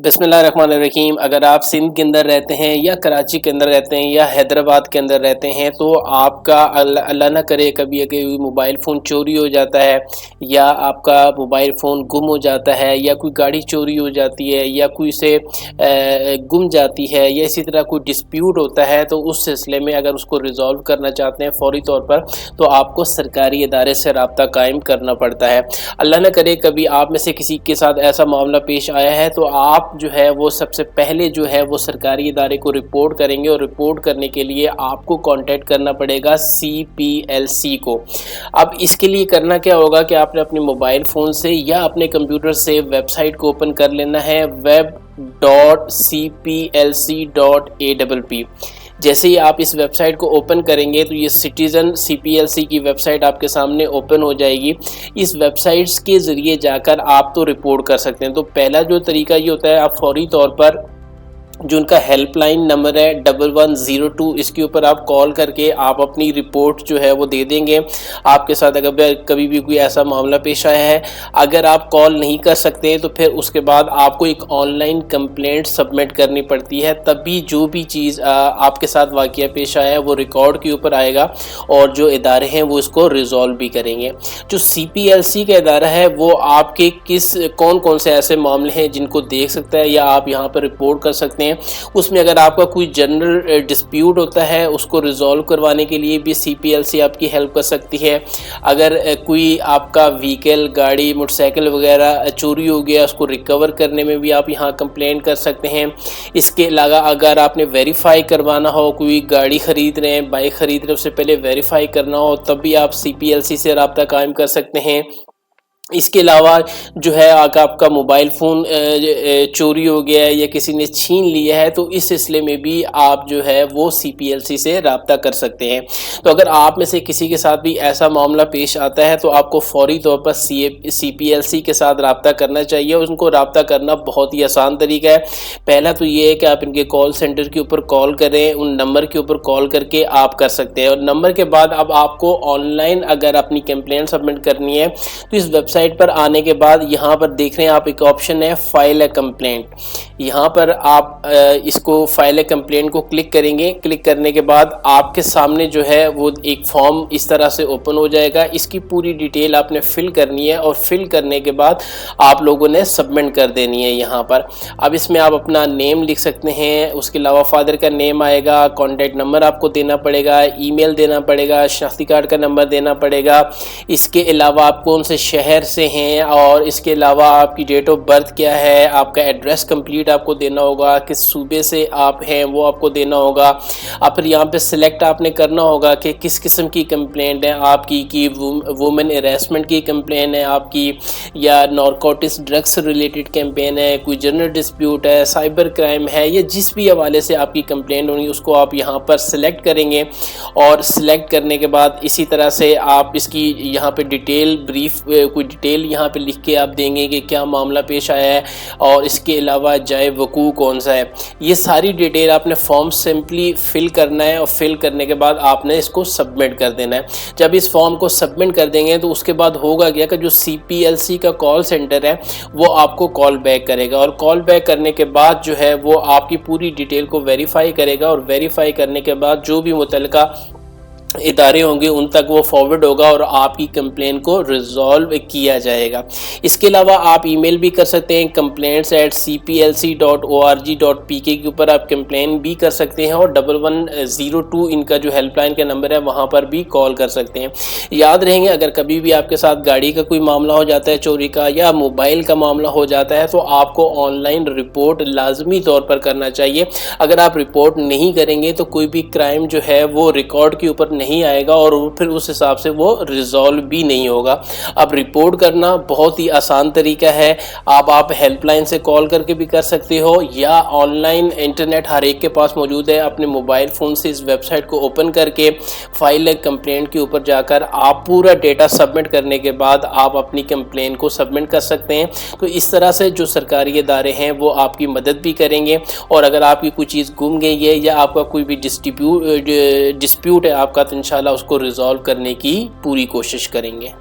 बिस्मिल्लाहिर्रहमानिर्रहीम। अगर आप सिंध के अंदर रहते हैं या कराची के अंदर रहते हैं या हैदराबाद के अंदर रहते हैं तो आपका अल्लाह ना करे कभी अगर मोबाइल फ़ोन चोरी हो जाता है या आपका मोबाइल फ़ोन गुम हो जाता है या कोई गाड़ी चोरी हो जाती है या कोई से गुम जाती है या इसी तरह कोई डिस्प्यूट होता है, तो उस सिलसिले में अगर उसको रिज़ॉल्व करना चाहते हैं फ़ौरी तौर पर तो आपको सरकारी इदारे से रब्ता कायम करना पड़ता है। अल्लाह ना करे कभी आप में से किसी के साथ ऐसा मामला पेश आया है तो आप जो है वो सबसे पहले जो है वो सरकारी इदारे को रिपोर्ट करेंगे और रिपोर्ट करने के लिए आपको कांटेक्ट करना पड़ेगा CPLC को। अब इसके लिए करना क्या होगा कि आपने अपने मोबाइल फ़ोन से या अपने कंप्यूटर से वेबसाइट को ओपन कर लेना है web.cplc.app। जैसे ही आप इस वेबसाइट को ओपन करेंगे तो ये सिटीज़न CPLC की वेबसाइट आपके सामने ओपन हो जाएगी। इस वेबसाइट्स के ज़रिए जाकर आप तो रिपोर्ट कर सकते हैं। तो पहला जो तरीका ये होता है, आप फौरी तौर पर जो उनका हेल्पलाइन नंबर है 1102, इसके ऊपर आप कॉल करके आप अपनी रिपोर्ट जो है वो दे देंगे। आपके साथ अगर कभी भी कोई ऐसा मामला पेश आया है, अगर आप कॉल नहीं कर सकते तो फिर उसके बाद आपको एक ऑनलाइन कंप्लेंट सबमिट करनी पड़ती है, तभी जो भी चीज़ आपके साथ वाक़या पेश आया है वो रिकॉर्ड के ऊपर आएगा और जो इदारे हैं वो इसको रिज़ॉल्व भी करेंगे। जो CPLC का इदारा है वो आपके कौन कौन से ऐसे मामले हैं जिनको देख सकता है या आप यहाँ पर रिपोर्ट कर सकते हैं। उसमें अगर आपका कोई जनरल डिस्प्यूट होता है उसको रिजॉल्व करवाने के लिए भी CPLC आपकी हेल्प कर सकती है। अगर कोई आपका व्हीकल, गाड़ी, मोटरसाइकिल वगैरह चोरी हो गया उसको रिकवर करने में भी आप यहाँ कंप्लेन कर सकते हैं। इसके अलावा अगर आपने वेरीफाई करवाना हो, कोई गाड़ी ख़रीद रहे हैं, बाइक ख़रीद रहे हैं, उससे पहले वेरीफाई करना हो तब भी आप CPLC से रब्ता कायम कर सकते हैं। इसके अलावा जो है आपका मोबाइल फ़ोन चोरी हो गया है या किसी ने छीन लिया है तो इस सिलसिले में भी आप जो है वो CPLC से रब्ता कर सकते हैं। तो अगर आप में से किसी के साथ भी ऐसा मामला पेश आता है तो आपको फ़ौरी तौर पर CPLC के साथ रब्ता करना चाहिए। उनको रब्ता करना बहुत ही आसान तरीका है। पहला तो ये है कि आप इनके कॉल सेंटर के ऊपर कॉल करें, उन नंबर के ऊपर कॉल करके आप कर सकते हैं। और नंबर के बाद अब आपको ऑनलाइन अगर अपनी कंप्लेंट सबमिट करनी है तो इस वेबसाइट पर आने के बाद यहाँ पर देख रहे हैं आप एक ऑप्शन है फाइल ए कंप्लेंट। यहाँ पर आप इसको फाइल ए कंप्लेंट को क्लिक करेंगे। क्लिक करने के बाद आपके सामने जो है वो एक फॉर्म इस तरह से ओपन हो जाएगा। इसकी पूरी डिटेल आपने फिल करनी है और फिल करने के बाद आप लोगों ने सबमिट कर देनी है यहाँ पर। अब इसमें आप अपना नेम लिख सकते हैं, उसके अलावा फादर का नेम आएगा, कॉन्टैक्ट नंबर आपको देना पड़ेगा, ईमेल देना पड़ेगा, शनाख्ती कार्ड का नंबर देना पड़ेगा। इसके अलावा आप कौन से शहर से हैं और इसके अलावा आपकी डेट ऑफ बर्थ क्या है, आपका एड्रेस कंप्लीट आपको देना होगा, किस सूबे से आप हैं वो आपको देना होगा। अब फिर यहाँ पे सिलेक्ट आपने करना होगा कि किस किस्म की कंप्लेंट है आपकी, कि वुमेन हरासमेंट की कंप्लेंट है आपकी या नारकोटिक्स ड्रग्स रिलेटेड कैंपेन है, कोई जनरल डिस्प्यूट है, साइबर क्राइम है, या जिस भी हवाले से आपकी कंप्लेंट होगी उसको आप यहाँ पर सिलेक्ट करेंगे। और सिलेक्ट करने के बाद इसी तरह से आप इसकी यहाँ पे डिटेल ब्रीफ कोई डिटेल यहाँ पे लिख के आप देंगे कि क्या मामला पेश आया है और इसके अलावा जाए वकू कौन सा है। ये सारी डिटेल आपने फॉर्म सिंपली फिल करना है और फिल करने के बाद आपने इसको सबमिट कर देना है। जब इस फॉर्म को सबमिट कर देंगे तो उसके बाद होगा क्या कि जो CPLC का कॉल सेंटर है वो आपको कॉल बैक करेगा और कॉल बैक करने के बाद जो है वो आपकी पूरी डिटेल को वेरीफाई करेगा और वेरीफाई करने के बाद जो भी मुतल्लिका इदारे होंगे उन तक वो फॉरवर्ड होगा और आपकी कंप्लेन को रिजॉल्व किया जाएगा। इसके अलावा आप ईमेल भी कर सकते हैं complaints@cplc.org.pk के ऊपर आप कंप्लेन भी कर सकते हैं और 1102 इनका जो हेल्पलाइन का नंबर है वहाँ पर भी कॉल कर सकते हैं। याद रहेंगे अगर कभी भी आपके साथ गाड़ी का कोई मामला हो जाता है चोरी का या मोबाइल का मामला हो जाता है तो आपको ऑनलाइन रिपोर्ट लाजमी तौर पर करना चाहिए। अगर आप रिपोर्ट नहीं करेंगे तो कोई भी क्राइम जो है वो रिकॉर्ड के ऊपर नहीं आएगा और फिर उस हिसाब से वो रिजॉल्व भी नहीं होगा। अब रिपोर्ट करना बहुत ही आसान तरीका है। आप हेल्पलाइन से कॉल करके भी कर सकते हो या ऑनलाइन इंटरनेट हर एक के पास मौजूद है। अपने मोबाइल फ़ोन से इस वेबसाइट को ओपन करके फाइल कंप्लेंट के ऊपर जाकर आप पूरा डेटा सबमिट करने के बाद आप अपनी कंप्लेंट को सबमिट कर सकते हैं। तो इस तरह से जो सरकारी इदारे हैं वो आपकी मदद भी करेंगे और अगर आपकी कोई चीज़ गुम गई है या आपका कोई भी डिस्प्यूट है आपका, इंशाल्लाह उसको रिजॉल्व करने की पूरी कोशिश करेंगे।